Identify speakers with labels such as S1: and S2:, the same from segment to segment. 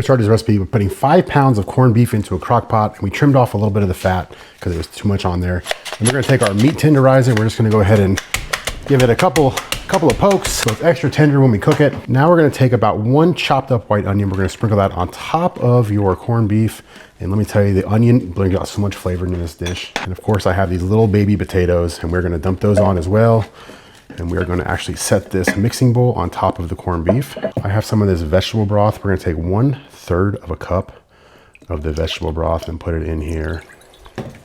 S1: I started this recipe with putting 5 pounds of corned beef into a crock pot, and we trimmed off a little bit of the fat because it was too much on there. And we're gonna take our meat tenderizer, we're just gonna go ahead and give it a couple of pokes so it's extra tender when we cook it. Now we're gonna take about 1 chopped up white onion. We're gonna sprinkle that on top of your corned beef. And let me tell you, the onion brings out so much flavor into this dish. And of course I have these little baby potatoes, and we're gonna dump those on as well. And we're gonna actually set this mixing bowl on top of the corned beef. I have some of this vegetable broth. We're gonna take 1/3 of a cup of the vegetable broth and put it in here.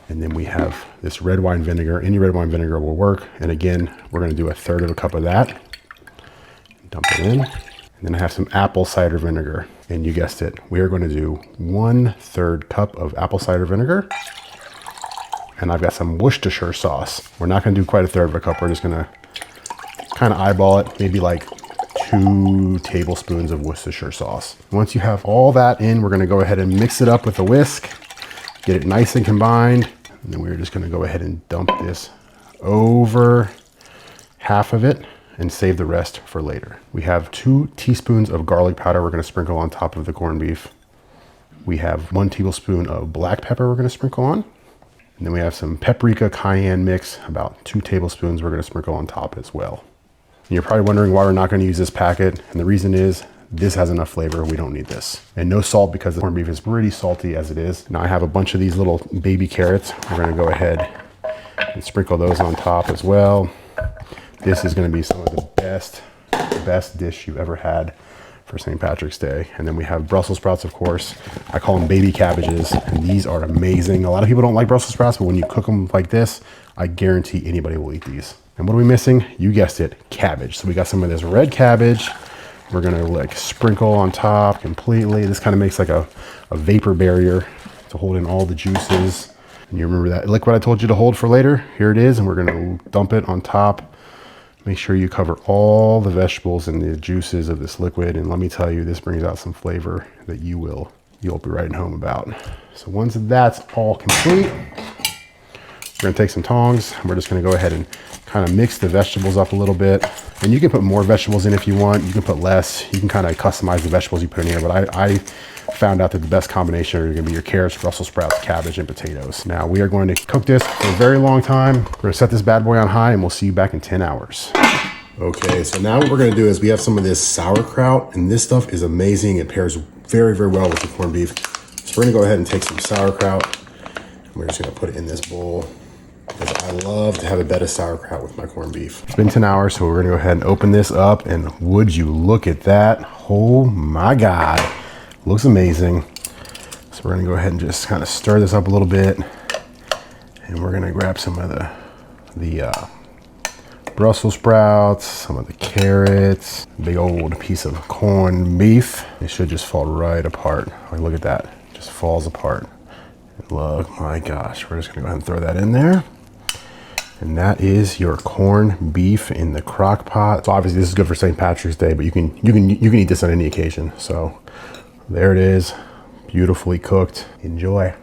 S1: And then we have this red wine vinegar. Any red wine vinegar will work. And again, we're gonna do 1/3 of a cup of that. Dump it in. And then I have some apple cider vinegar. And you guessed it, we are gonna do 1/3 cup of apple cider vinegar. And I've got some Worcestershire sauce. We're not gonna do quite 1/3 of a cup. We're just gonna kind of eyeball it, maybe like 2 tablespoons of Worcestershire sauce. Once you have all that in, we're gonna go ahead and mix it up with a whisk, get it nice and combined. And then we're just gonna go ahead and dump this over half of it and save the rest for later. We have 2 teaspoons of garlic powder we're gonna sprinkle on top of the corned beef. We have 1 tablespoon of black pepper we're gonna sprinkle on. And then we have some paprika cayenne mix, about 2 tablespoons we're gonna sprinkle on top as well. And you're probably wondering why we're not gonna use this packet. And the reason is, this has enough flavor, we don't need this. And no salt because the corned beef is pretty salty as it is. Now I have a bunch of these little baby carrots. We're gonna go ahead and sprinkle those on top as well. This is gonna be some of the best dish you've ever had for St. Patrick's Day. And then we have Brussels sprouts, of course. I call them baby cabbages, and these are amazing. A lot of people don't like Brussels sprouts, but when you cook them like this, I guarantee anybody will eat these. And what are we missing? You guessed it, cabbage. So we got some of this red cabbage. We're gonna like sprinkle on top completely. This kind of makes like a vapor barrier to hold in all the juices. And you remember that liquid I told you to hold for later? Here it is, and we're gonna dump it on top. Make sure you cover all the vegetables and the juices of this liquid. And let me tell you, this brings out some flavor that you'll be writing home about. So once that's all complete, we're gonna take some tongs. We're just gonna go ahead and kind of mix the vegetables up a little bit. And you can put more vegetables in if you want. You can put less. You can kind of customize the vegetables you put in here. But I found out that the best combination are gonna be your carrots, Brussels sprouts, cabbage, and potatoes. Now we are going to cook this for a very long time. We're gonna set this bad boy on high, and we'll see you back in 10 hours. Okay, so now what we're gonna do is we have some of this sauerkraut, and this stuff is amazing. It pairs very, very well with the corned beef. So we're gonna go ahead and take some sauerkraut, and we're just gonna put it in this bowl, because I love to have a bed of sauerkraut with my corned beef. It's been 10 hours, so we're gonna go ahead and open this up, and would you look at that? Oh my God, looks amazing. So we're gonna go ahead and just kind of stir this up a little bit, and we're gonna grab some of the Brussels sprouts, some of the carrots, big old piece of corned beef. It should just fall right apart. Like, look at that, it just falls apart. And look, my gosh, we're just gonna go ahead and throw that in there. And that is your corned beef in the crock pot. So obviously this is good for St. Patrick's Day, but you can eat this on any occasion. So there it is, beautifully cooked. Enjoy.